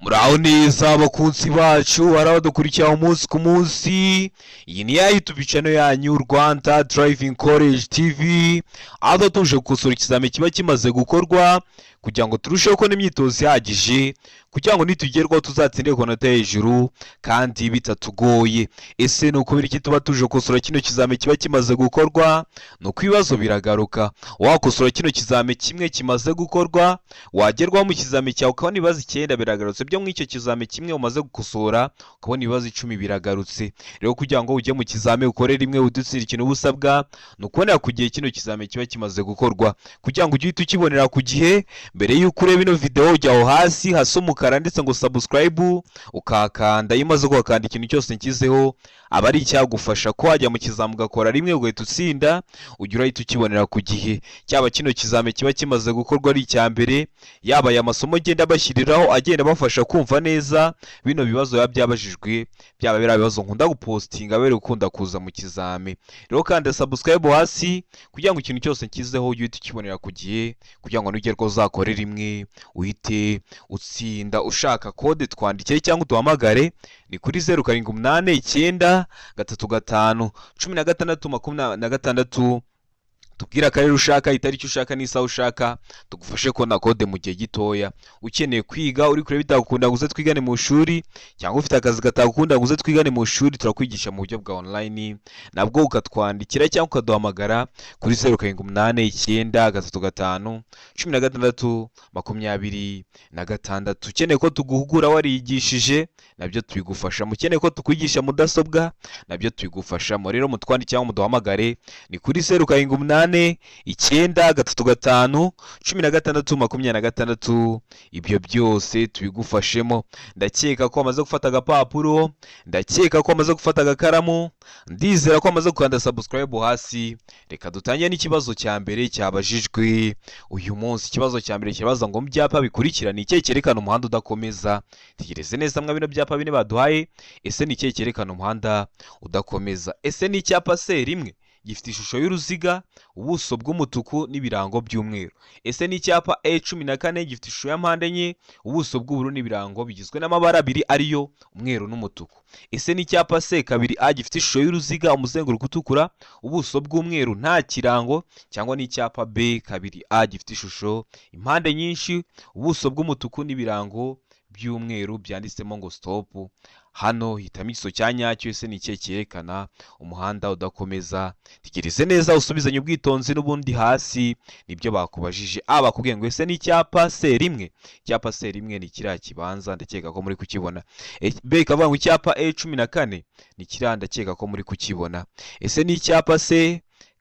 Muraho neza abakunzi bacu barabadukurikira umunsi ku munsi. Iyi ni ya YouTube channel yanyu Rwanda Driving College TV, aho tuje gukosora ikizamini kiba kimaze gukorwa kugira ngo turusheho kubona imyitozo ihagije kugira ngo nitugerwaho tuzatsindire ku manota hejuru kandi bitatugoye. Ese ni ukubera iki tuba tuje gukosora kino kizamini kiba kimaze gukorwa? Ni uko ibibazo biragaruka. Wakosora kino kizamini kimwe kimaze gukorwa, wagerwaho mu kizamini cyawe ukabona ibibazo 9 biragarutse byo mu icyo kizamini kimwe umaze gukosora, ukabona ibibazo 10 biragarutse. Rero kugira ngo ujye mu kizamini ukore rimwe udutsira ikintu ubusabwa ni ukubonera ku gihe kino kizamini kiba kimaze gukorwa, kugira ngo ujye ukibonera ku gihe. Mbere y'uko ureba ino video ujyaho hasi hasa umukara ndetse ngo subscribe ukakanda, iyo umaze kuhakanda ikintu cyose nshyizeho aba ari icyagufasha ko wajya mu kizamini ugakora rimwe ugahita utsinda, ujya urahita ukibonera ku gihe. Cyaba kino kizamini kiba kimaze gukorwa ari icya mbere, yaba aya masomo agenda bashyiriraho agenda bafasha kumva neza bino bibazo biba byabajijwe, byaba biriya bibazo nkunda gupostinga bere ukunda kuza mu kizamini. Rero kanda subscribe hasi kugira ngo ikintu cyose nshyizeho ujye ukibonera ku gihe, kugira ngo nugerwaho uzakore rimwe uhite utsinda. Ushaka kode twandikire cyangwa uduhamagare ni kuri 0789 tubwira akarere ushaka, itariki ushaka n'isaha ushaka, tugufashe kubona kode mu gihe gitoya. Ukeneye kwiga uri kure bitagukunda ngo uze twigane mu shuri, cyangwa ufite akazi katagukunda ngo uze twigane mu shuri, turakwigisha mu buryo bwa online, nabwo ukatwandikira cyangwa ukaduhamagara kuri 0789 Ukeneye ko tuguhugura warigishije, nabyo tubigufasha. Mukeneye ko tukwigisha mudasobwa, nabyo tubigufashamo. Rero mutwandikire cyangwa muduhamagare ni kuri 0789 ibyo byose tubigufashemo. Ndakeka ko wamaze gufata agapapuro, ndakeka ko wamaze gufata agakaramu, ndizera ko wamaze gukanda subscribe hasi. Reka dutangire n'ikibazo cya mbere cyabajijwe uyu munsi. Ikibazo cya mbere kibaza ngo mu byapa bikurikira ni ikihe cyerekana umuhanda udakomeza? Tegereze neza mwa bino byapa bine baduhaye, ese ni ikihe cyerekana umuhanda udakomeza? Ese ni icyapa se rimwe gifite ishusho y'uruziga, ubuso bw'umutuku n'ibirango by'umweru? Ese ni icyapa E14 gifite ishusho ya mpande enye, ubuso bw'ubururu n'ibirango bigizwe n'amabara abiri ariyo umweru n'umutuku? Ese ni icyapa C2A gifite ishusho y'uruziga, umuzenguruko utukura, ubuso bw'umweru nta kirango? Cyangwa ni icyapa B2A gifite ishusho impande nyinshi, ubuso bw'umutuku n'ibirango by'umweru byanditsemo ngo stop? Hano hitamo igiso cya nyacyo. Ese ni ikihe cyerekana umuhanda udakomeza? Tegereze neza usubizanye ubwitonzi, n'ubundi hasi nibyo bakubajije. Bakubwiye ngo ese ni icyapa C1? Icyapa C1 ni kiriya kibanza, ndakeka ko muri kukibona. B ikavuga ngo icyapa E14 ni kiriya, ndakeka ko muri kukibona. Ese ni icyapa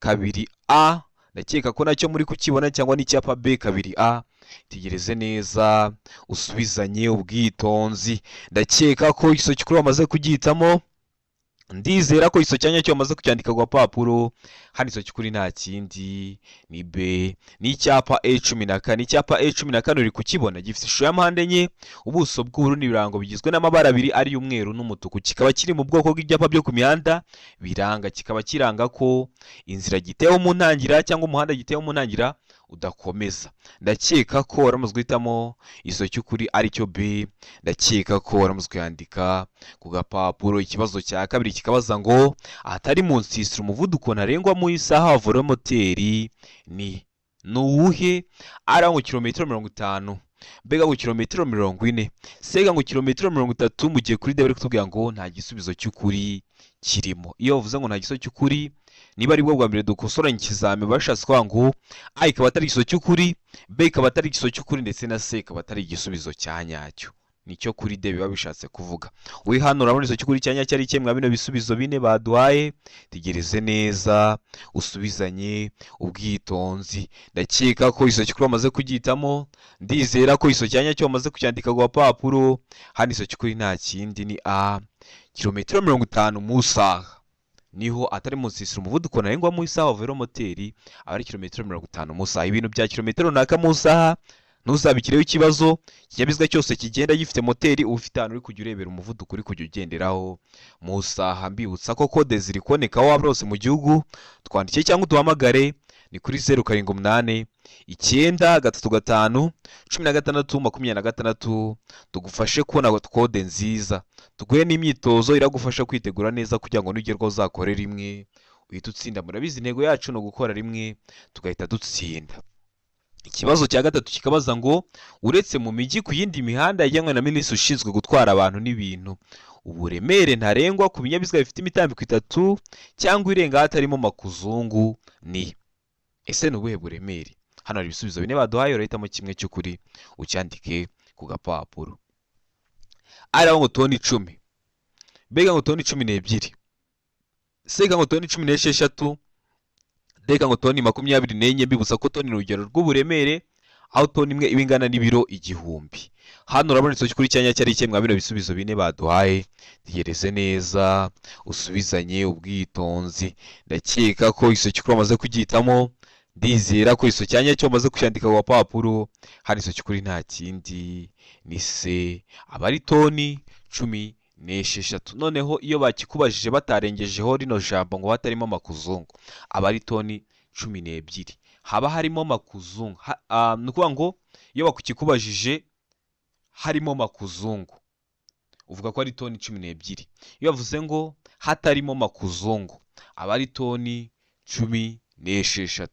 C2A? Ndakeka ko nacyo muri kukibona, cyangwa ni icyapa B2A? Tegereze neza usubizanye ubwitonzi. Ndakeka ko igiso cy'ukuri wamaze kugihitamo, ndizera ko igiso cyanya cyo wamaze kucyandika ku papuro. Hano igiso cy'ukuri nta kindi ni B, ni icyapa E14. Icyapa E14 uri kukibona, gifite ishusho ya mpande enye, ubuso bw'ubururu n'ibirango bigizwe n'amabara abiri ari umweru n'umutuku. Kikaba kiri mu bwoko bw'ibyapa byo ku mihanda biranga, kikaba kiranga ko inzira giteyeho mu ntangira cyangwa umuhanda giteyeho mu ntangira udakomeza. Ndakeka ko waramuzwe guhitamo igiso cy'ukuri ari cyo B. Ndakeka ko waramuzwe kuyandika ku gapapuro. Ikibazo cya kabiri kikabaza ngo ahatari mu nsisiro umuvuduko ntarengwa mu isaha wa velomoteri ni uwuhe? Ara ngo kilometero 50, mbega ngo kilometero 40, sega ngo kilometero 30. mu gihe kuri D bari kutubwira ngo nta gisubizo cy'ukuri kirimo. Iyo bavuze ngo nta gisubizo cy'ukuri, niba ari bwo bwa mbere dukosoranye ikizamini bashatse kwa ngo A ikaba atari igiso cy'ukuri, B ikaba atari igiso cy'ukuri, ndetse na C ikaba atari igisubizo cya nyacyo. Nicyo kuri D biba bishatse kuvuga. We hano urabona igiso cy'ukuri cya nyacyo ari kimwe bino bisubizo bine baduhaye. Tegereze neza usubizanye ubwitonzi. Ndakeka ko igiso cy'ukuri wamaze kugihitamo, ndizera ko igiso cya nyacyo wamaze kucyandika ku papuro. Hano igiso cy'ukuri nta kindi ni A, kilometero 50 mu isaha. Niho atari mu nsisiro umuvuduko ntarengwa mu isaha wa velomoteri aba ari kilometero 50 mu isaha. Ibintu bya kilometero naka mu isaha ntuzabikireho ikibazo. Ikinyabiziga cyose kigenda gifite moteri uba ufite ahantu uri kujya urebera umuvuduko uri kujya ugenderaho mu saha. Mbibutsa ko kode ziri kuboneka aho waba hose mu gihugu, twandike cyangwa uduhamagare, ni kuri 0788 335 16 tugufashe kubona kode nziza, tuguhe n'imyitozo iragufasha kwitegura neza kugira ngo nugerwaho uzakore rimwe uhita utsinda. Murabizi intego yacu ni ugukora rimwe tugahita dutsinda. Ikibazo cya gatatu kikabaza ngo uretse mu mijyi ku yindi mihanda yagenwe na minisitiri ushinzwe gutwara abantu n'ibintu, uburemere ntarengwa ku binyabiziga bifite imitambiko 3 cyangwa irenga hatarimo makuzungu ni? Ese ni ubuhe buremere? Hano hari ibisubizo 4 baduhaye, urahitamo kimwe cy'ukuri ucyandike ku gapapuro. Araho ngo toni 10, bega ngo toni 12, sega ngo toni 16, deka ngo toni 24. Mbibutsa ko toni ni urugero rw'uburemere, aho toni imwe iba ingana n'ibiro 1000. Hano urabona isomo kuri cyanya cyari ikemwa bino bisubizo 4 baduhaye. Tegereze neza usubizanye ubwitonzi. Ndakeka ko isomo kuri amaze kugitamo, ndizera ko isomo cyanya cyo amaze kucyandika ku papuro. Hano isomo kuri nta kindi ni se abari toni 16. Noneho iyo bakikubajije batarengejeho rino jambo ngo hatarimo makuzungu, abari toni 12 haba harimo makuzungu. Ni ukuvuga ngo iyo bakikubajije harimo makuzungu uvuga ko ari toni 12. Iyo bavuze ngo hatarimo makuzungu abari toni 16.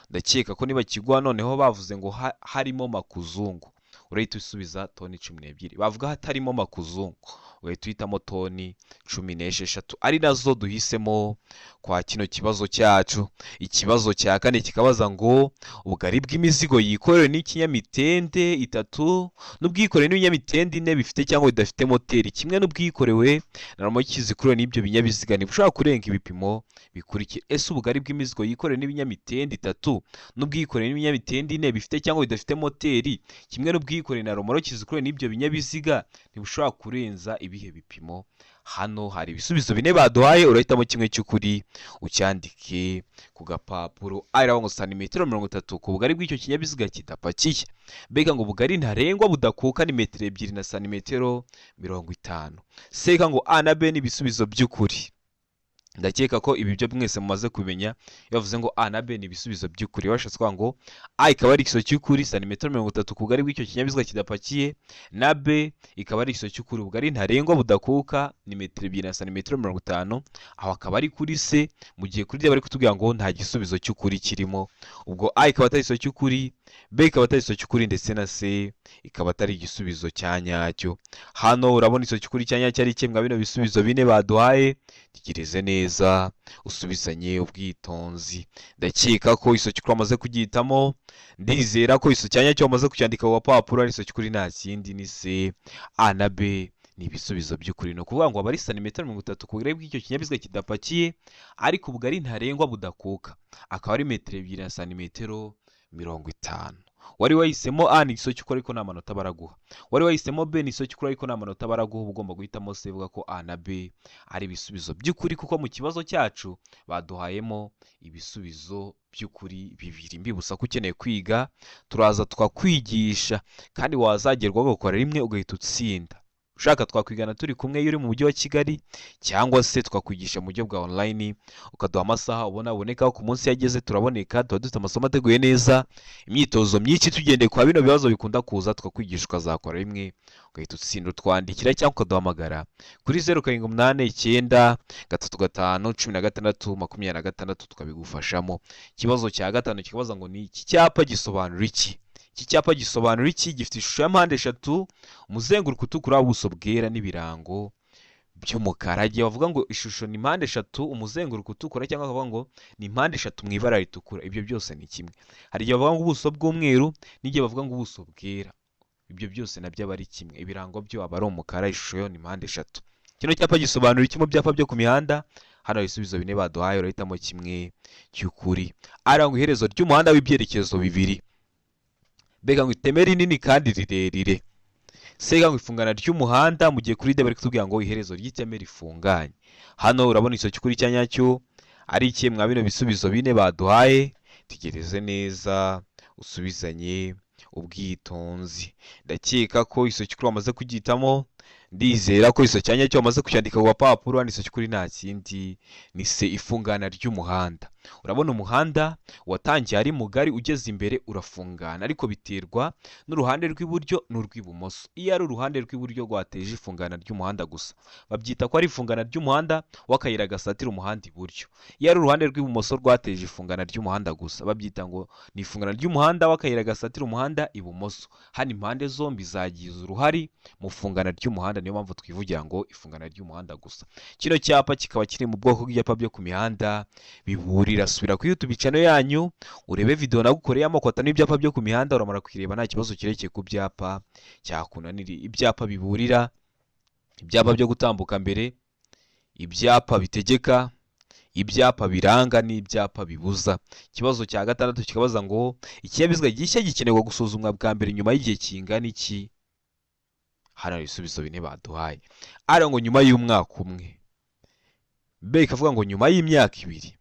Ndakeka ko niba kigwa noneho bavuze ngo harimo makuzungu, urahita usubiza toni 12. Bavuga hatarimo makuzungu, ugahita uhitamo toni 16, ari nazo duhisemo kwa kino kibazo cyacu. Ikibazo cya kane kikabaza ngo ubugari bw'imizigo yikorewe n'ikinyamitende 3 n'ubwikorewe n'ibinyamitende 4 bifite cyangwa bidafite moteri kimwe n'ubwikorewe na romo kizikuruwe n'ibyo binyabiziga ntibushobora kurenga ibipimo bikurikira. Ese ubugari bw'imizigo yikorewe n'ibinyamitende 3 n'ubwikorewe n'ibinyamitende 4 bifite cyangwa bidafite moteri kimwe n'ubwikorewe na romo kizikuruwe n'ibyo binyabiziga ntibushobora kurenza ibihe bipimo? Hano hari ibisubizo 4 baduhaye, urahitamo kimwe cy'ukuri ucyandike ku gapapuro. Araho ngo santimetero 30 ku bugari bw'icyo kinyabiziga kidapakiye. Bega ngo ubugari ntarengwa budakuka ni metero 2 na santimetero 50. Seka ngo A na B ni ibisubizo by'ukuri. Ndakeka ko ibi byo mwese mumaze kumenya. Yavuze ngo A na B ni ibisubizo by'ukuri, washatse kwa ngo A ikaba ari ikiso cy'ukuri santimetero 30 ku bugari bw'icyo kinyabiziga kidapakiye, na B ikaba ari ikiso cy'ukuri ubugari ntarengwa budakuka ni metero 2 na santimetero 50. Aho akaba ari kuri C, mu gihe kuri D bari kutubwira ngo nta gisubizo cy'ukuri kirimo. Ubwo A ikaba atari ikiso cy'ukuri, B ikaba atari ikiso cy'ukuri, ndetse na C ikaba atari igisubizo cya nyacyo. Hano urabona ikiso cy'ukuri cya nyacyo ari ikemwa bino bisubizo 4 baduhaye. Tegereze neza usubizanye ubwitonzi. Ndakeka ko isomo cy'ukuri amaze kugitamo, ndizera ko isomo cyanya cyo amaze kucyandika ku papuro. Ari isomo cy'ukuri nta kindi ni C. A na B ni ibisubizo by'ukuri. No kuvuga ngo abari santimetero 30 ku bugari bw'icyo kinyabiziga kidapakiye ariko ubugari ntarengwa budakuka akaba ari metero 2 na santimetero 50. Wari wahisemo A ni igiso cy'ukuri ariko nta manota baraguha. Wari wahisemo B ni igiso cy'ukuri ariko nta manota baraguha. Ugomba guhitamo C, uvuga ko A na B ari ibisubizo by'ukuri kuko mu kibazo cyacu baduhayemo ibisubizo by'ukuri 2. Mbibutsa ko ukeneye kwiga turaza twakwigisha kandi wazagerwaho ugakora rimwe ugahita utsinda. Ushaka twakwigana turi kumwe iyo uri mu mujyi wa Kigali, cyangwa se twakwigisha mu buryo bwa online ukaduha amasaha ubona aboneka ku munsi yageze. Turaboneka, tuba dufite amasomo ateguye neza, imyitozo myinshi tugendeye kwa bino bibazo bikunda kuza, twakwigisha ukazakora rimwe ugahita utsinda. Utwandikira cyangwa ukaduhamagara kuri 0789 35 16 26 tukabigufashamo. Ikibazo cya gatanu kikabaza ngo ni iki cyapa gisobanura iki? Iki cyapa gisobanura iki? Gifite ishusho ya mpande 3, umuzenguruko utukura, ubuso bwera n'ibirango by'umukara. Igihe bavuga ngo ishusho ni mpande 3 umuzenguruko utukura, cyangwa bavuga ngo ni mpande 3 mu ibara ritukura, ibyo byose ni kimwe. Hari igihe bavuga ngo ubuso bw'umweru n'igihe bavuga ngo ubuso bwera, ibyo byose nabyo aba ari kimwe. Ibirango byo aba ari umukara, ishusho yo ni mpande 3. Kino cyapa gisobanura iki mu byapa byo ku mihanda? Hano hari ibisubizo 4 baduhaye, urahitamo kimwe cy'ukuri. Aranga iherezo ry'umuhanda w'ibyerekezo 2. Bega ngo iteme rinini kandi rirerire. Sega ngo ifungana ry'umuhanda, mu gihe kuri D bari kutubwira ngo iherezo ry'iteme rifunganye. Hano urabona iso cy'ukuri cya nyacyo ari ikemwa bino bisubizo 4 baduhaye. Tegereze neza usubizanye ubwitonzi. Ndakeka ko iso cy'ukuri wamaze kugitamo, ndizera ko iso cyanya cyo wamaze kucyandika ku gapapuro. Hano iso cy'ukuri nta kindi ni se ifungana ry'umuhanda. Urabona umuhanda watangiye ari mugari, ugeze imbere urafungana, ariko biterwa n'uruhande rw'iburyo n'urw'ibumoso. Iyo ari uruhande rw'iburyo rwateje ifungana ry'umuhanda gusa, babyita ko ari ifungana ry'umuhanda w'akayira gasatira umuhanda iburyo. Iyo ari uruhande rw'ibumoso rwateje ifungana ry'umuhanda gusa, babyita ngo ni ifungana ry'umuhanda w'akayira gasatira umuhanda ibumoso. Hano impande zombi zagize uruhari mu fungana ry'umuhanda, niyo mpamvu twivugira ngo ifungana ry'umuhanda gusa. Kino cyapa kikaba kiri mu bwoko bw'ibyapa byo ku mihanda biburira. Subira kuri YouTube channel yanyu urebe video nagukoreye amoko atanu y'ibyapa byo ku mihanda, uramara kwireba nta kibazo kirekeye ku byapa cyakunanira. Ibyapa biburira, ibyapa byo gutambuka mbere, ibyapa bitegeka, ibyapa biranga n'ibyapa bibuza. Ikibazo cya gatandatu kikabaza ngo ikinyabiziga gishya gikenerwa gusuzumwa bwa mbere nyuma y'igihe kingana iki? Hano ibisubizo bine baduhaye. Ari ngo nyuma y'umwaka umwe, B ikavuga ngo nyuma y'imyaka ibiri,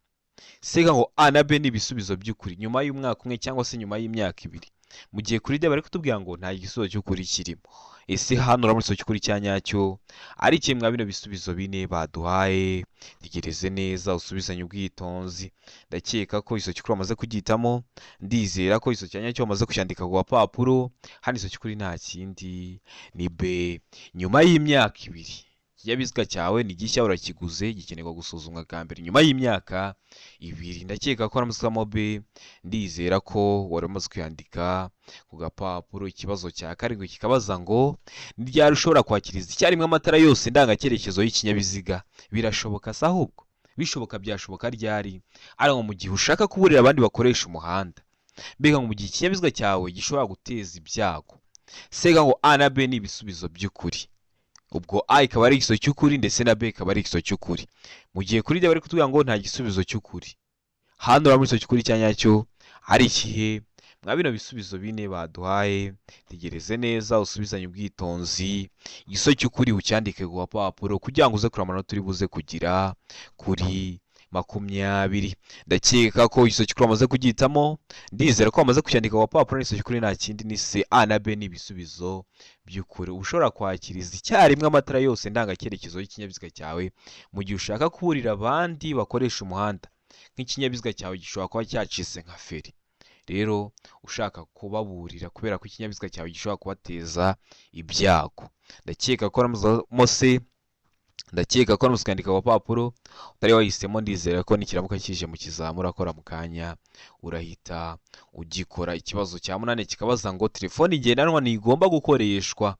C ngo A na B ni ibisubizo by'ukuri, nyuma y'umwaka umwe cyangwa se nyuma y'imyaka ibiri. Mu gihe kuri D bari kutubwira ngo nta gisubizo cy'ukuri kirimo. Ese hano uramutse iso cy'ukuri cya nyacyo ari kimwe mwa bino bisubizo bine baduhaye? Tegereze neza usubizanye ubwitonzi. Ndakeka ko iso cy'ukuri wamaze kugitamo, ndizera ko iso cya nyacyo wamaze kucyandika ku gapapuro. Hano iso cy'ukuri nta kindi ni B, nyuma y'imyaka ibiri. Ikinyabiziga cyawe ni gishya, urakiguze, gikenerwa gusuzumwa bwa mbere nyuma y'imyaka ibiri. Ndakeka ko waramusamo B, ndizera ko wari umaze kuyandika ku gapapuro. Ikibazo cya karindwi kikabaza ngo ni ryari ushobora kwakiriza icyarimwe amatara yose ndangacyerekezo y'ikinyabiziga? Birashoboka se? Ahubwo bishoboka, byashoboka ryari? Ari ngo mu gihe ushaka kuburira abandi bakoresha umuhanda. Mbega ngo mu gihe ikinyabiziga cyawe gishobora guteza ibyago. Sega ngo A na B ni ibisubizo by'ukuri. Ubwo A ikaba ari igiso cy'ukuri ndetse na B ikaba ari igiso cy'ukuri. Mu gihe kuri D bari kutubwira ngo nta gisubizo cy'ukuri. Hano uramutse igiso cy'ukuri cya nyacyo ari ikihe mwa bino bisubizo bine baduhaye? Tegereze neza usubizanye ubwitonzi, igiso cy'ukuri ucyandike ku gapapuro kugira ngo uze kureba amanota uri buze kugira kuri 20. Ndakeka ko igiso cy'ukuri wamaze kugitamo, ndizera ko wamaze kucyandika ku gapapuro. N'igiso cy'ukuri nta kindi ni C, A na B ni ibisubizo by'ukuri. Ushobora kwakiriza icyarimwe amatara yose ndangacyerekezo y'ikinyabiziga cyawe mu gihe ushaka kuburira abandi bakoresha umuhanda. Nk'ikinyabiziga cyawe gishobora kuba cyacitse nka feri, rero ushaka kubaburira kubera ko ikinyabiziga cyawe gishobora kubateza ibyago. Ndakeka ko waramuzamo C, ndakeka ko waramutse ukandika ku gapapuro. Utari wahisemo, ndizera ko nikiramuka kije mu kizamura akora mu kanya urahita ugikora. Ikibazo cya 8 kikabaza ngo telefoni ngendanwa ntigomba gukoreshwa.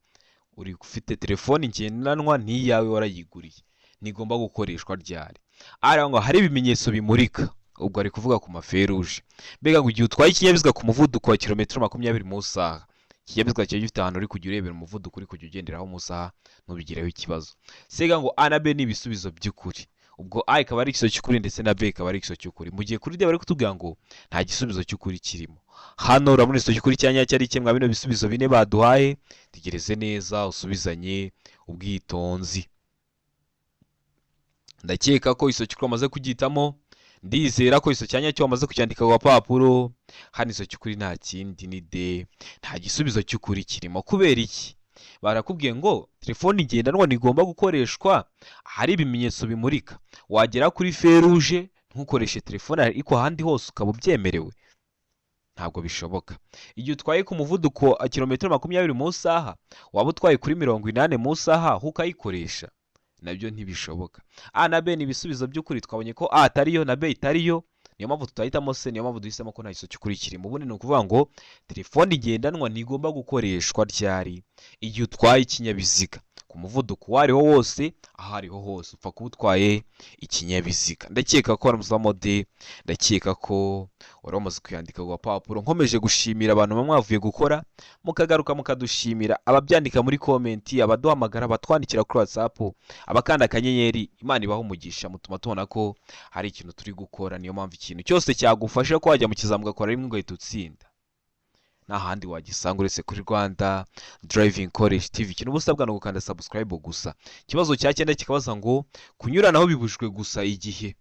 Uri ufite telefoni ngendanwa n'iyawe warayiguriye, ntigomba gukoreshwa ryari? Ari ngo hari ibimenyetso bimurika, ubwo ari kuvuga ku maferuje. Mbega ngo igihe utwaye ikinyabiziga ku muvuduko wa kilometero 20 mu isaha, ikinyabiziga cyawe gifite ahantu uri kujya urebera umuvuduko uri kujya ugenderaho mu isaha, ntubigireho ikibazo. Sega ngo A na B ni ibisubizo by'ukuri. Ubwo A ikaba ari igiso cy'ukuri ndetse na B ikaba ari igiso cy'ukuri. Mu gihe kuri D bari kutubwira ngo nta gisubizo cy'ukuri kirimo. Hano urabona igiso cy'ukuri cya nyacyo ari kimwe mwa bino bisubizo bine baduhaye. Tegereze neza usubizanye ubwitonzi. Ndakeka ko igiso cy'ukuri wamaze kugitamo, ndizera ko iso cyanya cyo wamaze kucyandika ku gapapuro. Hano iso cy'ukuri nta kindi ni D, nta gisubizo cy'ukuri kirimo. Kubera iki? Barakubwiye ngo telefoni ngendanwa ntigomba gukoreshwa hari ibimenyetso bimurika. Wagera kuri feruje ntukoreshe telefone ariko ahandi hose ukaba ubyemerewe? Ntabwo bishoboka. Igihe utwaye ku muvuduko wa kilometero 20 mu isaha, waba utwaye kuri 80 mu isaha ukayikoresha? Nabyo ntibishoboka. A na B ni ibisubizo by'ukuri. Twabonye ko A atariyo na B itariyo, niyo mpamvu tutahitamo C, niyo mpamvu duhisemo ko nta giso cy'ukuri kirimo. Ubundi ni ukuvuga ngo telefoni ngendanwa ntigomba gukoreshwa ryari? Igihe utwaye ikinyabiziga ku muvuduko uwo ariho wose, aho ariho hose upfa kuba utwaye ikinyabiziga. Ndakeka ko waramuzamo D, ndakeka ko waramaze kuyandika ku gapapuro. Nkomeje gushimira abantu bamwe mwavuye gukora mukagaruka mukadushimira, ababyandika muri komenti, abaduhamagara, abatwandikira kuri WhatsApp, abakanda akanyenyeri. Imana ibaho umugisha, mutuma tubona ko hari ikintu turi gukora. Niyo mpamvu ikintu cyose cyagufasha ko wajya mu kizamu ugakora rimwe ugahita utsinda, nta handi wagisanga uretse kuri Rwanda Driving College TV. Ikintu ubusabwa no gukanda subscribe gusa. Ikibazo cya 9 kikabaza ngo kunyuranaho bibujwe gusa igihe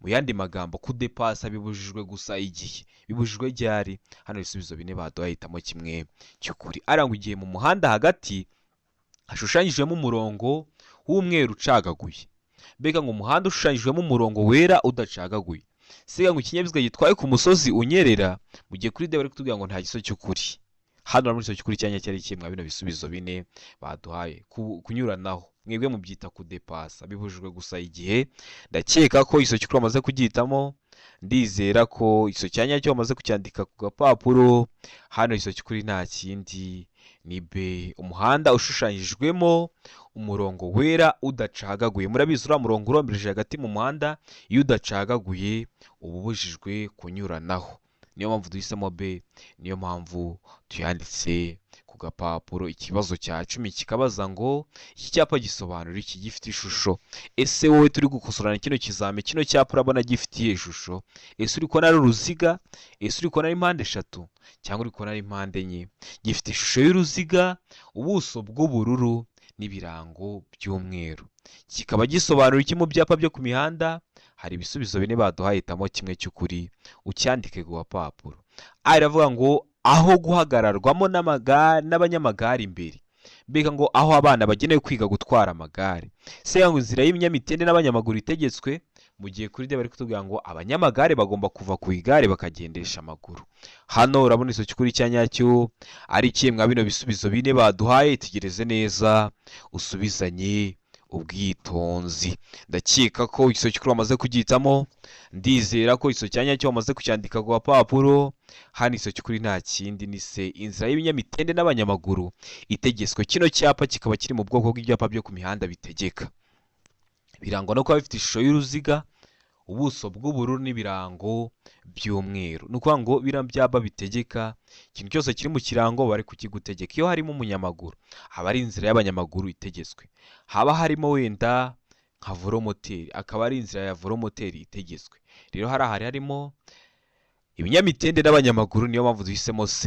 mu yandi magambo kudepasa bibujijwe gusa igihe, bibujijwe ryari? Hano ibisubizo bine baduhaye hitamo kimwe cy'ukuri. Arangwa igihe mu muhanda hagati hashushanyijwemo umurongo w'umweru ucagaguye. Mbega ngo umuhanda ushushanyijwemo umurongo wera udacagaguye. Siga ngo ikinyabiziga gitwaye ku musozi unyerera, mu gihe kuri D bari kutubwira ngo nta giso cy'ukuri. Hano muri iso cy'ukuri cyanya cyari kimwe bino bisubizo bine baduhaye. Kunyuranaho mwebwe mubyita kudepasa, bibujijwe gusa igihe. Ndakeka ko iso cy'ukuri bamaze kugihitamo, ndizera ko iso cyanya cyo bamaze kucyandika ku gapapuro. Hano iso cy'ukuri nta kindi ni B, umuhanda ushushanyijwemo umurongo wera udacagaguye. Murabizi uriya murongo urombereje hagati mu muhanda, iyo udacagaguye uba ubujijwe kunyuranaho. Niyo mpamvu duhisemo B, niyo mpamvu tuyanditse ku gapapuro. Ikibazo cya 10 kikabaza ngo iki cyapa gisobanura iki, gifite ishusho. Ese wowe turi gukosorana kino kizame, kino cyapa urabona gifitiye ishusho? Ese uri kubona ari uruziga? Ese uri kubona ari impande eshatu cyangwa uri kubona ari impande enye? Gifite ishusho y'uruziga, ubuso bw'ubururu n'ibirango by'umweru. Kikaba gisobanura iki mu byapa byo ku mihanda? Hari ibisubizo bine baduhaye hitamo kimwe cy'ukuri, ucyandike ku gapapuro. Aravuga ngo aho guhagararwamo n'abanyamagare imbere. Mbega ngo aho abana bagenewe kwiga gutwara amagare. Se ngo inzira y'ibinyamitende n'abanyamaguru itegetswe, mu gihe kuri D bari kutubwira ngo abanyamagare bagomba kuva ku igare bakagendesha amaguru. Hano urabona iso cy'ukuri cyanyacyo ari kimwe bino bisubizo bine baduhaye. Tegereze neza usubizanye ubwitonzi. Ndakeka ko iso cy'ukuri bamaze kugihitamo, ndizera ko iso cyanyacyo bamaze kucyandika ku gapapuro. Hano iso cy'ukuri nta kindi ni C, inzira y'ibinyamitende n'abanyamaguru itegetswe. Kino cyapa kikaba kiri mu bwoko bw'ibyapa byo ku mihanda bitegeka, birangwa no kuba bifite ishusho y'uruziga, ubuso bw'ubururu n'ibirango by'umweru. Ni ukuvuga ngo biriya byapa bitegeka, ikintu cyose kiri mu kirango bari kukigutegeka. Iyo harimo umunyamaguru haba ari inzira y'abanyamaguru itegetswe, haba harimo wenda nka volomoteri akaba ari inzira ya volomoteri itegetswe. Rero harimo ibinyamitende n'abanyamaguru, niyo mpamvu duhisemo C,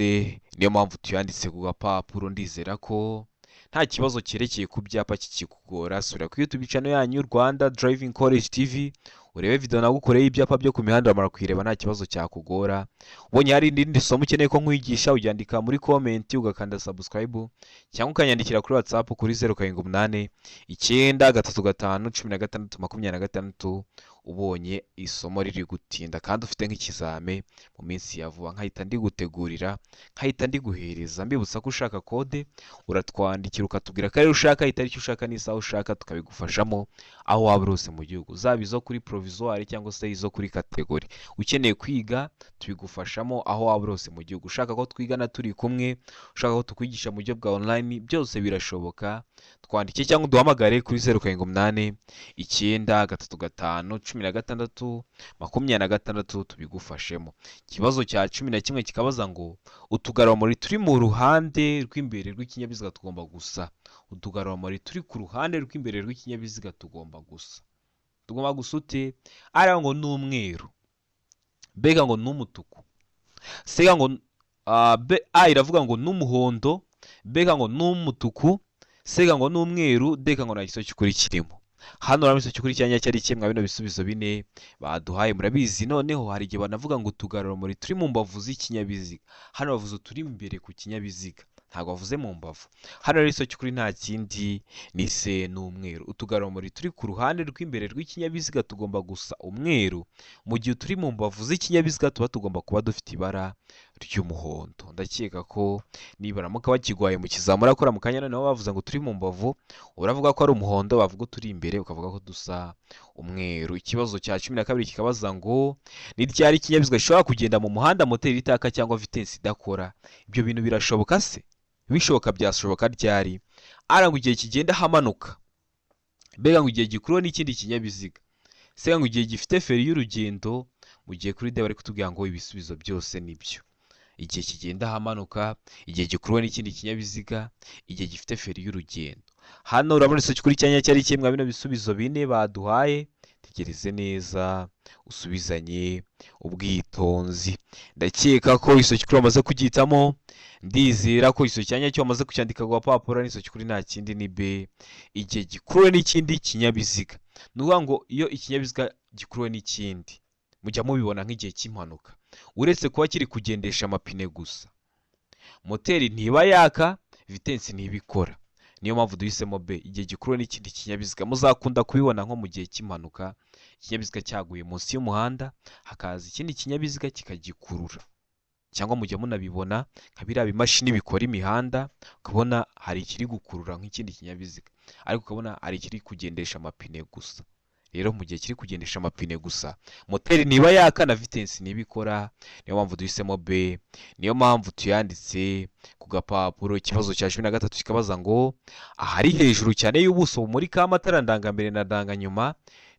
niyo mpamvu tuyanditse ku gapapuro. Ndizera ko nta kibazo cyerekeye ku byapa kikikugora. Sura ku YouTube channel yanyu Rwanda Driving College TV, urebe video nagukoreye ibyapa byo ku mihanda, amara kwireba nta kibazo cyakugora. Ubonye hari irindi somo ukeneye ko nkwigisha, ubyandika muri comment ugakanda subscribe, cyangwa ukanyandikira kuri WhatsApp kuri 0789 935 ubonye isomo riri gutinda kandi ufite nk'ikizame mu minsi ya vuba, nkahita ndigutegurira, nkahita ndiguhereza. Mbibutsa ko ushaka kode uratwandikira ukatubwira ko ari ushaka, itariki ushaka n'isaha ushaka, tukabigufashamo aho waba urose mu gihugu, zaba izo kuri provisoire cyangwa se izo kuri category. Ukeneye kwiga tubigufashamo aho waba urose mu gihugu. Ushaka ko twigana turi kumwe, ushaka ko tukwigisha mu buryo bwa online, byose birashoboka. Twandike cyangwa duhamagare kuri 0789 935 tubigufashemo. Ikibazo cya 11 kikabaza ngo utugarurumuri turi mu ruhande rw'imbere rw'ikinyabiziga tugomba gusa. Utugarurumuri turi ku ruhande rw'imbere rw'ikinyabiziga tugomba gusa. Tugomba gusa ute? Ara ngo n'umweru, mbega ngo n'umutuku, sega ngo A iravuga ngo n'umuhondo, mbega ngo n'umutuku, sega ngo n'umweru, deka ngo nta giso cy'ukuri kirimo. Hano urabona iso cy'ukuri cyanya cyari kimwe bino bisubizo bine baduhaye. Murabizi noneho hari igihe banavuga ngo utugarurumuri turi mu mbavu z'ikinyabiziga. Hano bavuze turi imbere ku kinyabiziga, ntabwo bavuze mu mbavu. Hano rero iso cy'ukuri nta kindi ni C, n'umweru. Utugarurumuri turi ku ruhande rw'imbere rw'ikinyabiziga tugomba gusa umweru, mu gihe turi mu mbavu z'ikinyabiziga tuba tugomba kuba dufite ibara ry'umuhondo. Ndakeka ko nibaramuka bakigwaye mu kizamura akora mu kanya noneho bavuze ngo turi mu mbavu, uravuga ko ari umuhondo, bavuga turi imbere ukavuga ko dusa umweru. Ikibazo cya 12 kikabaza ngo ni ryari ikinyabiziga gishobora kugenda mu muhanda moteri itaka cyangwa vitesse idakora. Ibyo bintu birashoboka se? Bishoboka, byashoboka ryari? Ara ngo igihe kigenda hamanuka, mbega ngo igihe gikuruwe n'ikindi kinyabiziga, sega ngo igihe gifite feri y'urugendo. Mu gihe kuri D bari kutubwira ngo ibisubizo byose nibyo. Igihe kigenda hamanuka, igihe gikuruwe n'ikindi kinyabiziga, igihe gifite feri y'urugendo. Hano urabona iso cy'ukuri cyanya cyari kimwe bino bisubizo bine baduhaye. Tegereze neza usubizanye ubwitonzi. Ndakeka ko iso cy'ukuri bamaze kugihitamo, ndizera ko iso cyanya cyo bamaze kucyandika ku gapapuro. N'iso cy'ukuri nta kindi ni B, igihe gikuruwe n'ikindi kinyabiziga. Nuvuga ngo iyo ikinyabiziga gikuruwe n'ikindi mujya mubibona nk'igihe cy'impanuka, uretse kuba kiri kugendesha amapine gusa, moteri ntiba yaka, vitensi ntiba ikora. Niyo mpamvu duhisemo B, igihe gikuruwe n'ikindi kinyabiziga. Muzakunda kubibona nko mu gihe cy'impanuka, ikinyabiziga cyaguye munsi y'umuhanda hakaza ikindi kinyabiziga kikagikurura, cyangwa mujya munabibona nka biriya bimashini bikora imihanda, ukabona hari ikiri gukurura nk'ikindi kinyabiziga, ariko ukabona hari ikiri kugendesha amapine gusa. Rero mu gihe kiri kugendesha amapine gusa, moteri ntiba yaka na vitensi ntiba ikora. Niyo mpamvu duhisemo B, niyo mpamvu tuyanditse ku gapapuro. Ikibazo cya 13 kikabaza ngo ahari hejuru cyane y'ubuso bumurika amatara ndangambere na ndanganyuma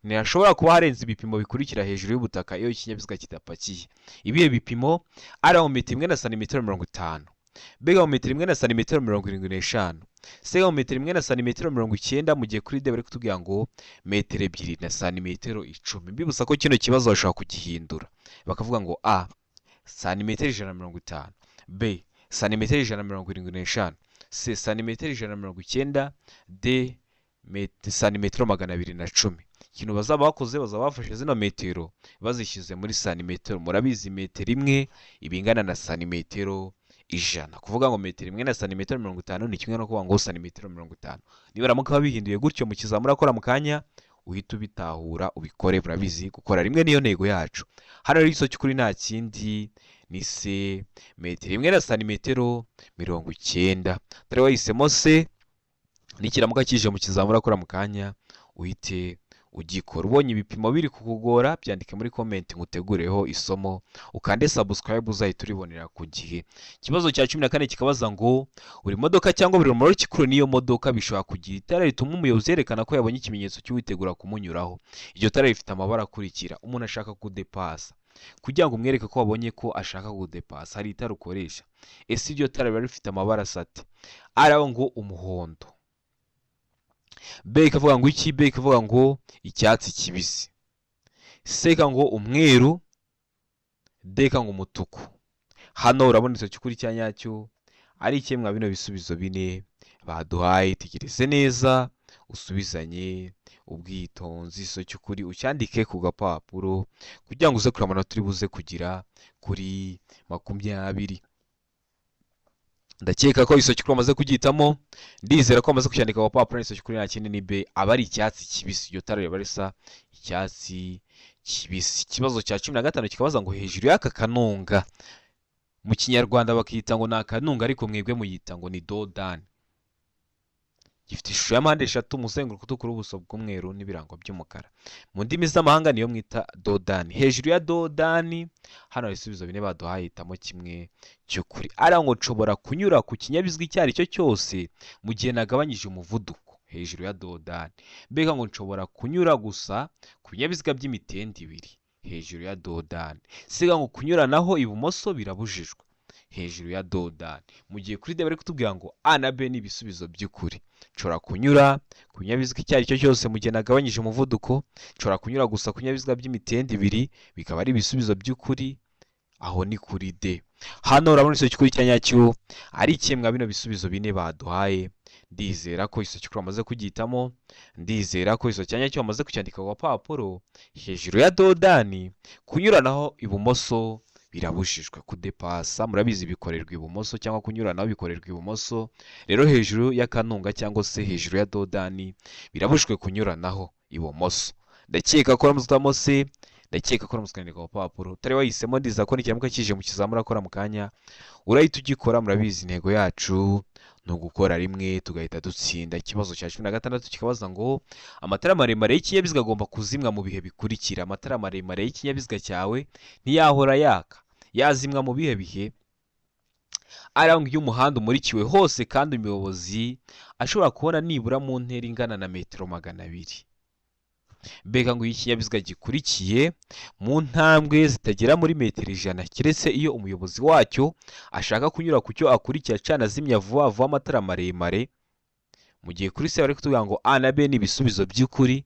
ntihashobora kuba harenze ibipimo bikurikira hejuru y'ubutaka iyo ikinyabiziga kidapakiye. Ibihe bipimo? A metero 1 na santimetero 50, B metero 1 na santimetero 75, C metero 1 na santimetero 90, mu gihe kuri D bari kutubwira ngo metero 2 na santimetero 10. Mbibutsa ko kino kibazo bashobora kugihindura bakavuga ngo A santimetero 150, B santimetero 175, C santimetero 190, D santimetero 210. Ikintu bazaba bakoze, bazaba bafashe zino metero bazishyize muri santimetero. Murabizi metero imwe ibingana na santimetero 100, kuvuga ngo metero 1 na santimetero 50 ni kimwe no kuvuga ngo santimetero 50. Niba ramuka bihinduye gutyo mu kizamura akora mu kanya, uhita ubitahura ubikore. Murabizi gukora rimwe niyo ntego yacu. Hano rero iso cy'ukuri nta kindi ni C, metero 1 na santimetero 90. Dore wahisemo C, nikiramuka kije mu kizamura akora mu kanya uhite ugikora. Ubonye ibipimo biri kukugora, byandike muri comment ngutegureho isomo, ukande subscribe uzahita uribonera ku gihe. Ikibazo cya 14 kikabaza ngo buri modoka cyangwa buri rumuri kikuru niyo modoka bishobora kugira itara rituma umuyobozi yerekana ko yabonye ikimenyetso cy'uwitegura kumunyuraho. Iryo tara rifite amabara akurikira. Umuntu ashaka kudepasa, kugira ngo umwereke ko wabonye ko ashaka kudepasa, hari itara ukoresha. Ese iryo tara riba rifite amabara asate? Araho ngo umuhondo, B ikavuga ngo iki? B ikavuga ngo icyatsi kibisi, C ngo umweru, D ngo umutuku. Hano urabona icyo cy'ukuri cya nyacyo ari ikemwa bino bisubizo bine baduhaye. Tegereze neza usubizanye ubwitonzi. Iso cy'ukuri ucyandike ku gapapuro kugira ngo uze kureba amanota turi buze kugira kuri 20. Ndakeka ko iso cy'ukuri amaze kugitamo, ndizera ko amaze kucyandika ku papuro. Iso cy'ukuri nta kindi ni B, aba ari icyatsi kibisi. Iryo tara riba risa icyatsi kibisi. Ikibazo cya 15 kikabaza ngo hejuru y'aka kanunga, mu kinyarwanda bakita ngo ni akanunga ariko mwebwe muyita ngo ni dodani. Gifite ishusho ya mpande eshatu, umuzenguruko utukura, ubuso bw'umweru n'ibirango by'umukara. Mu ndimi z'amahanga niyo mwita dodani. Hejuru ya dodani hano hari ibisubizo bine baduhaye, hitamo kimwe cy'ukuri. Ara ngo nshobora kunyura ku kinyabiziga icyo ari cyo cyose mu gihe nagabanyije umuvuduko hejuru ya dodani. Mbega ngo nshobora kunyura gusa ku binyabiziga by'imitende ibiri hejuru ya dodani. Siga ngo kunyuranaho ibumoso birabujijwe hejuru ya dodani. Mu gihe kuri D bari kutubwira ngo A na B ni ibisubizo by'ukuri. Nshobora kunyura ku binyabiziga icyo ari cyo cyose mu gihe nagabanyije umuvuduko, nshobora kunyura gusa ku binyabiziga by'imitende ibiri, bikaba ari ibisubizo by'ukuri. Aho ni kuri D. Hano urabona iso cy'ukuri cya nyacyo ari ikemwa bino bisubizo bine baduhaye. Ndizera ko iso cy'ukuri amaze kugitamo, ndizera ko iso cya nyacyo amaze kucyandika ku gapapuro. Hejuru ya dodani kunyuranaho ibumoso birabujijwe. Kudepasa murabizi bikorerwa ibumoso, cyangwa kunyuranaho bikorerwa ibumoso. Rero hejuru y'akanunga cyangwa se hejuru ya dodani birabujijwe kunyuranaho ibumoso. Ndakeka ko ramuzutamo C, ndakeka ko ramuzukandika ku papuro. Utari wahisemo, ndiza ko nikiramuka kije mu kizamura akora mu kanya urahita ugikora. Murabizi intego yacu ni ugukora rimwe tugahita dutsinda. Ikibazo cya 16 kikabaza ngo amatara maremare y'ikinyabiziga agomba kuzimwa mu bihe bikurikira. Amatara maremare y'ikinyabiziga cyawe ntiyahora yaka, yazimwa mu bihe bihe? Aranga iyo umuhanda umurikiwe hose kandi umuyobozi ashobora kubona nibura mu ntera ingana na metero 200. Mbega ngo iyo ikinyabiziga gikurikiye mu ntambwe zitagera muri metero 100, keretse iyo umuyobozi wacyo ashaka kunyura ku cyo akurikira acana azimya vuba vuba amatara maremare. Mu gihe kuri C bari kutubwira ngo A na B ni ibisubizo by'ukuri,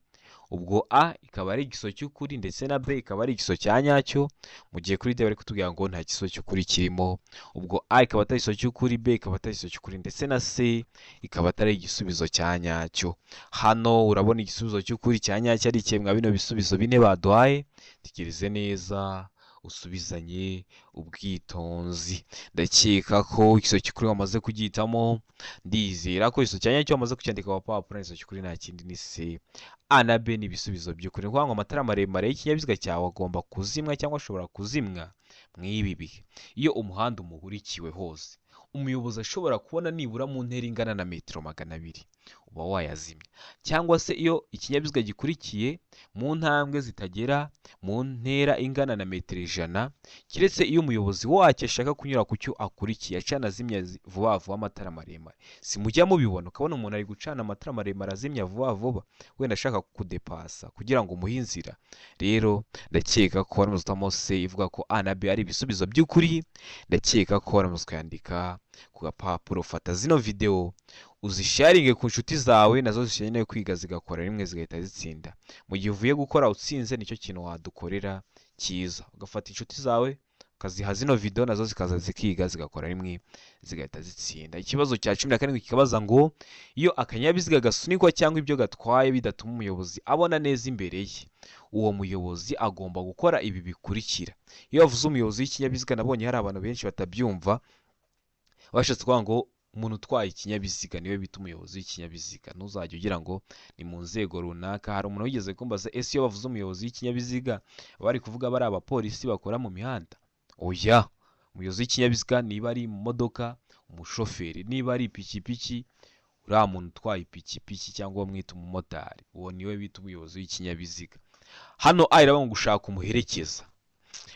ubwo A ikaba ari igiso cy'ukuri ndetse na B ikaba ari igiso cya nyacyo, mu gihe kuri D bari kutubwira ngo nta giso cy'ukuri kirimo, ubwo A ikaba atari igiso cy'ukuri, B ikaba atari igiso cy'ukuri ndetse na C ikaba atari igisubizo cya nyacyo. Hano urabona igisubizo cy'ukuri cya nyacyo ari ikihe mwa bino bisubizo bine baduhaye? Tegereze neza usubizanye ubwitonzi. Ndakeka ko igiso cy'ukuri wamaze kugihitamo, ndizera ko igiso cya nyacyo wamaze kucyandika ku papuro, igiso cy'ukuri nta kindi ni C. A na B ni ibisubizo by'ukuri. Ni ukuvuga ngo amatara maremare y'ikinyabiziga cyawe agomba kuzimwa cyangwa ashobora kuzimwa mw'ibi bihe: iyo umuhanda umurikiwe hose, umuyobozi ashobora kubona nibura mu ntera ingana na metero 200, uba wayazimya. Cyangwa se iyo ikinyabiziga gikurikiye mu ntambwe zitagera mu ntera ingana na metero 100, keretse iyo umuyobozi wacyo ashaka kunyura ku cyo akurikiye acana azimya vuba vuba amatara maremare. Simujya mubibona, ukabona umuntu ari gucana amatara maremare azimya vuba vuba, wenda ashaka kudepasa kugira ngo umuhe inzira. Rero ndakeka ko waramutse utamo C ivuga ko A na B ari ibisubizo by'ukuri. Ndakeka ko waramutse ukayandika ku gapapuro. Fata zino video uzisharinge ku nshuti zawe, nazo zisheneye kwiga zigakora rimwe zigahita zitsinda. Mu gihe uvuye gukora utsinze, nicyo kintu wadukorera cyiza, ugafata inshuti zawe ukaziha zino video nazo zikaza zikiga zigakora rimwe zigahita zitsinda. Ikibazo cya 17 kikabaza ngo iyo akanyabiziga gasunikwa cyangwa ibyo gatwaye bidatuma umuyobozi abona neza imbere ye, uwo muyobozi agomba gukora ibi bikurikira. Iyo bavuze umuyobozi w'ikinyabiziga, nabonye hari abantu benshi batabyumva, bashatse kuvuga ngo umuntu utwaye ikinyabiziga niwe bita umuyobozi w'ikinyabiziga. Ntuzajya ugira ngo ni mu nzego runaka. Hari umuntu wigeze kumbaza, ese iyo bavuze umuyobozi w'ikinyabiziga bari kuvuga bari abapolisi bakora mu mihanda? Oya, umuyobozi w'ikinyabiziga niba ari mu modoka, umushoferi, niba ari ipikipiki, uriya muntu utwaye ipikipiki cyangwa mwita umumotari, uwo niwe bita umuyobozi w'ikinyabiziga. Hano A iravuga ngo gushaka umuherekeza,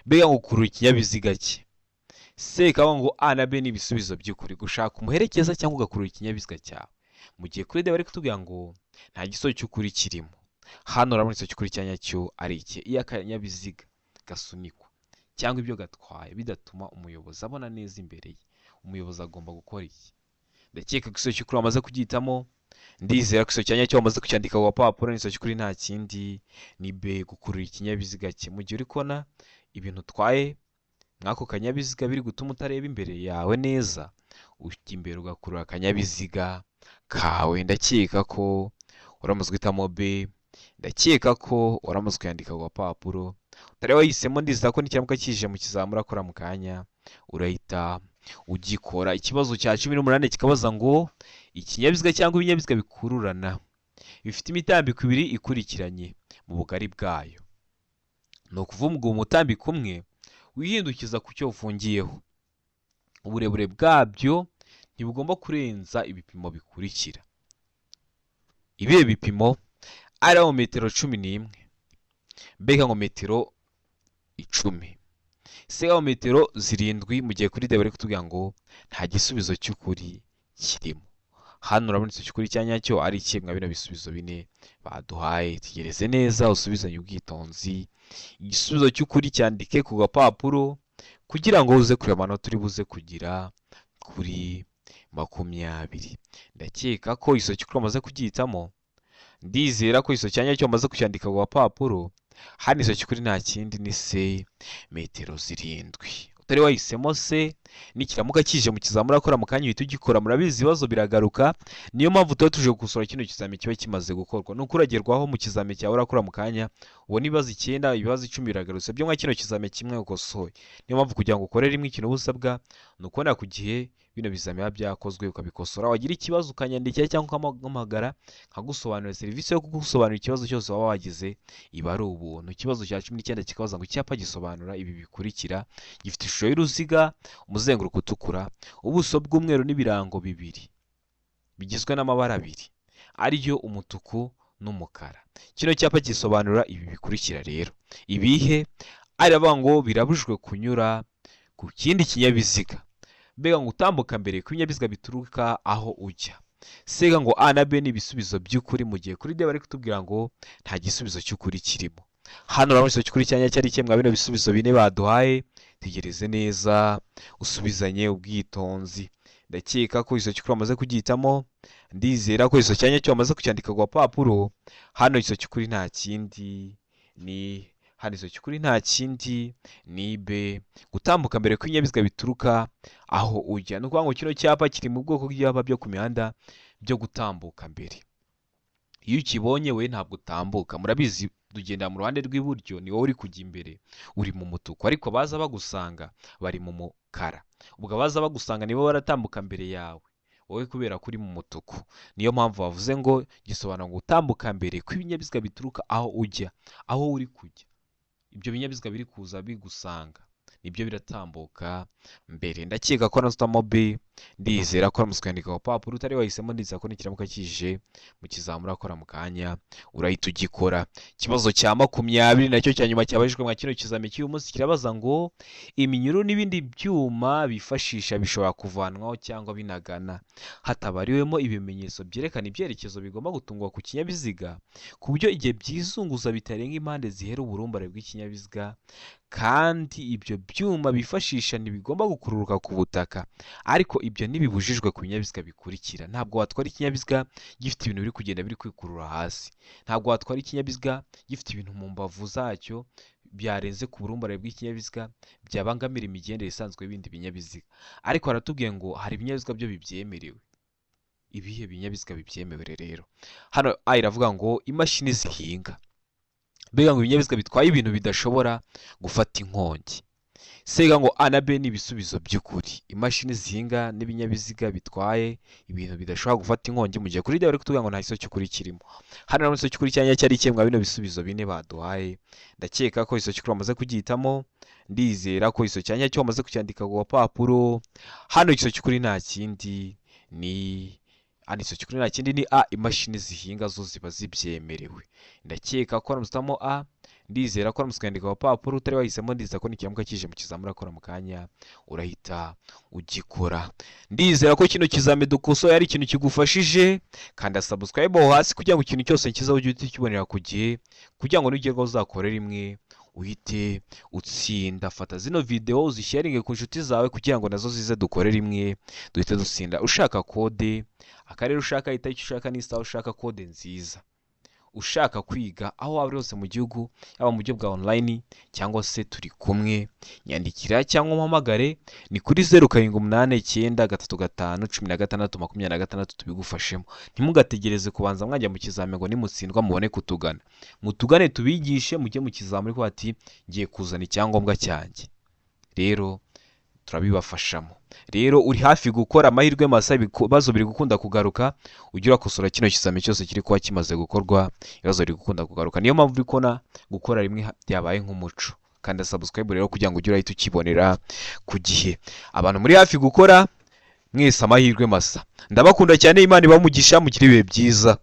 B ngo gukurura ikinyabiziga cye, C ikavuga ngo A na B ni ibisubizo by'ukuri: gushaka umuherekeza cyangwa ugakurura ikinyabiziga cyawe. Mu gihe kuri D bari kutubwira ngo nta giso cy'ukuri kirimo. Hano urabona igiso cy'ukuri cya nyacyo ari iki: iyo akanyabiziga gasunikwa cyangwa ibyo gatwaye bidatuma umuyobozi abona neza imbere ye, umuyobozi agomba gukora iki? Ndakeka ko igiso cy'ukuri wamaze kugihitamo. Ndizera ko igiso cya nyacyo wamaze kucyandika ku papuro, n'igiso cy'ukuri nta kindi ni B, gukurura ikinyabiziga cye. Mu gihe uri kubona ibintu utwaye nk'ako kanyabiziga biri gutuma utareba imbere yawe neza, ujya imbere ugakurura akanyabiziga kawe. Ndakeka ko uramutse uhitamo B, ndakeka ko uramutse ukayandika ku gapapuro. Utari wahisemo, ndizera ko nikiramuka kije mu kizamura akora mu kanya urahita ugikora. Ikibazo cya 18 kikabaza ngo ikinyabiziga cyangwa ibinyabiziga bikururana bifite imitambiko ibiri ikurikiranye mu bugari bwayo. Ni ukuvuga ngo umutambiko umwe wihindukiza ku cyo ufungiyeho, uburebure bwabyo ntibugomba kurenza ibipimo bikurikira. Ibihe bipimo? A ngo metero 11, B ngo metero 10, C ngo metero 7. Mu gihe kuri D bari kutubwira ngo nta gisubizo cy'ukuri kirimo. Hano urabona igiso cy'ukuri cya nyacyo ari iki mwa bino bisubizo bine baduhaye? Tegereze neza usubizanye ubwitonzi. Igisubizo cy'ukuri cyandike ku gapapuro kugira ngo uze kureba amanota uri buze kugira kuri 20. Ndakeka ko igiso cy'ukuri wamaze kugihitamo. Ndizera ko igiso cya nyacyo wamaze kucyandika ku gapapuro. Hano igiso cy'ukuri nta kindi ni C, metero 7. Utari wahisemo C, nikiramuka kije mu kizamura akora mu kanya uhita ugikora. Murabizi ibibazo biragaruka, niyo mpamvu tuba tuje gukosora kino kizami kiba kimaze gukorwa. Nuko uragerwaho mu kizami cyawe urakora mu kanya, ubona ibibazo 9, ibibazo 10 biragarutse byo nka kino kizami kimwe ukosoye. Niyo mpamvu kugira ngo ukore rimwe ikintu ubusabwa ni ukubona ku gihe bino bizami biba byakozwe ukabikosora. Wagira ikibazo ukanyandikira cyangwa ukampamagara nkagusobanurira. Serivisi yo kugusobanurira ikibazo cyose waba wagize iba ari ubuntu. Ikibazo cya 19 kikabaza ngo icyapa gisobanura ibi bikurikira: gifite ishusho y'uruziga, umuzenguruko utukura, ubuso bw'umweru n'ibirango bibiri bigizwe n'amabara abiri ariyo umutuku n'umukara. Kino cyapa gisobanura ibi bikurikira rero. Ibihe? Aravuga ngo birabujijwe kunyura ku kindi kinyabiziga. B ngo utambuka mbere ku binyabiziga bituruka aho ujya. C ngo A na B ni ibisubizo by'ukuri. Mu gihe kuri D bari kutubwira ngo nta gisubizo cy'ukuri kirimo. Hano urabona igiso cy'ukuri cya nyacyo ari iki mwa bino bisubizo bine baduhaye. Tegereze neza usubizanye ubwitonzi. ndakeka ko izo cy'ukuri wamaze kugihitamo, ndizera ko izo cyanya cyo wamaze kucyandika ku gapapuro. Hano izo cy'ukuri nta kindi ni hano izo cy'ukuri nta kindi ni B, gutambuka mbere kw'ibinyabiziga bituruka aho ujya. Ni ukuvuga ngo kino cyapa kiri mu bwoko bw'ibyapa byo ku mihanda byo gutambuka mbere. Iyo ukibonye we ntabwo utambuka, murabizi tugenda mu ruhande rw'iburyo, ni wowe uri kujya imbere, uri mu mutuku, ariko baza bagusanga bari mu mukara. Ubwo abaza bagusanga nibo baratambuka mbere yawe, wowe kubera ko uri mu mutuku. Niyo mpamvu bavuze ngo gisobanura ngo gutambuka mbere kw'ibinyabiziga bituruka aho ujya, aho uri kujya. Ibyo binyabiziga biri kuza bigusanga nibyo biratambuka mbere. Ndakeka ko nasutamo B, ndizera ko aramuze kwandika ku papuro, utari wahisemo ndizera ko nikiramuka kije mu kizamura akora mu kanya urahita ugikora. Ikibazo cya 20 nacyo cya nyuma cyabajijwe mwa kino kizami cy'uyu munsi kirabaza ngo iminyururu n'ibindi byuma bifashisha bishobora kuvanwaho cyangwa binagana hatabariwemo ibimenyetso byerekana ibyerekezo bigomba gutungwa ku kinyabiziga, ku buryo igihe byizunguza bitarenga impande zihera uburumbare bw'ikinyabiziga, kandi ibyo byuma bifashisha ntibigomba gukururuka ku butaka. Ariko ibyo ntibibujijwe ku binyabiziga bikurikira. Ntabwo watwara ikinyabiziga gifite ibintu biri kugenda biri kwikurura hasi. Ntabwo watwara ikinyabiziga gifite ibintu mu mbavu zacyo byarenze ku burumbare bw'ikinyabiziga byabangamira imigendere isanzwe y'ibindi binyabiziga. Ariko haratubwiye ngo hari ibinyabiziga byo bibyemerewe. Ibihe binyabiziga bibyemewe rero? Hano A iravuga ngo imashini zihinga. Mbega ngo ibinyabiziga bitwaye ibintu bidashobora gufata inkongi. Sega ngo A na B ni ibisubizo by'ukuri. Imashini zihinga n'ibinyabiziga bitwaye ibintu bidashobora gufata inkongi, mu gihe kuri D bari kutubwira ngo nta iso cy'ukuri kirimo. Hano none iso cy'ukuri cyanya cyari ikemwa bino bisubizo bine baduhaye. Ndakeka ko iso cy'ukuri wamaze kugihitamo, ndizera ko iso cyanya cyo wamaze kucyandika ku papuro. Hano iso cy'ukuri nta kindi ni iso cy'ukuri nta kindi ni A, imashini zihinga zo ziba zibyemerewe. Ndakeka ko aramusitamo A, ndizera ko aramuze kwandika ku papuro, utari wahisemo ndizera ko nikiramuka kije mu kizamura akora mu kanya urahita ugikora. Ndizera ko kino kizame dukosoye ari ikintu kigufashije, kanda subscribe aho hasi kugira ngo ikintu cyose nkizaho ujye ukibonera ku gihe, kugira ngo nugerwaho uzakore rimwe uhite utsinda. Fata zino video uzisharinge ku nshuti zawe kugira ngo nazo zize dukore rimwe duhite dutsinda. Ushaka kode, akarere ushaka, itariki ushaka, n'isaha ushaka, kode nziza. Ushaka kwiga aho waba uri hose mu gihugu, yaba mu buryo bwa online cyangwa se turi kumwe, nyandikira cyangwa umpamagare ni kuri 0789351626 tubigufashemo. Ntimugategereze kubanza mwajya mu kizame ngo nimutsindwa mubone kutugana. Mutugane tubigishe, mujye mu kizame ariko ati ngiye kuzana icyangombwa cyanjye. Rero turabibafashamo. Rero uri hafi gukora, amahirwe masa, ibibazo biri gukunda kugaruka, ujye urakosora kino kizame cyose kiri kuba kimaze gukorwa, ibibazo biri gukunda kugaruka. Niyo mpamvu uri kubona gukora rimwe byabaye nk'umuco. Kanda subscribe rero kugira ngo ujye urahita ukibonera ku gihe. Abantu muri hafi gukora mwese amahirwe masa. Ndabakunda cyane, Imana ibamugisha, mugire ibihe byiza.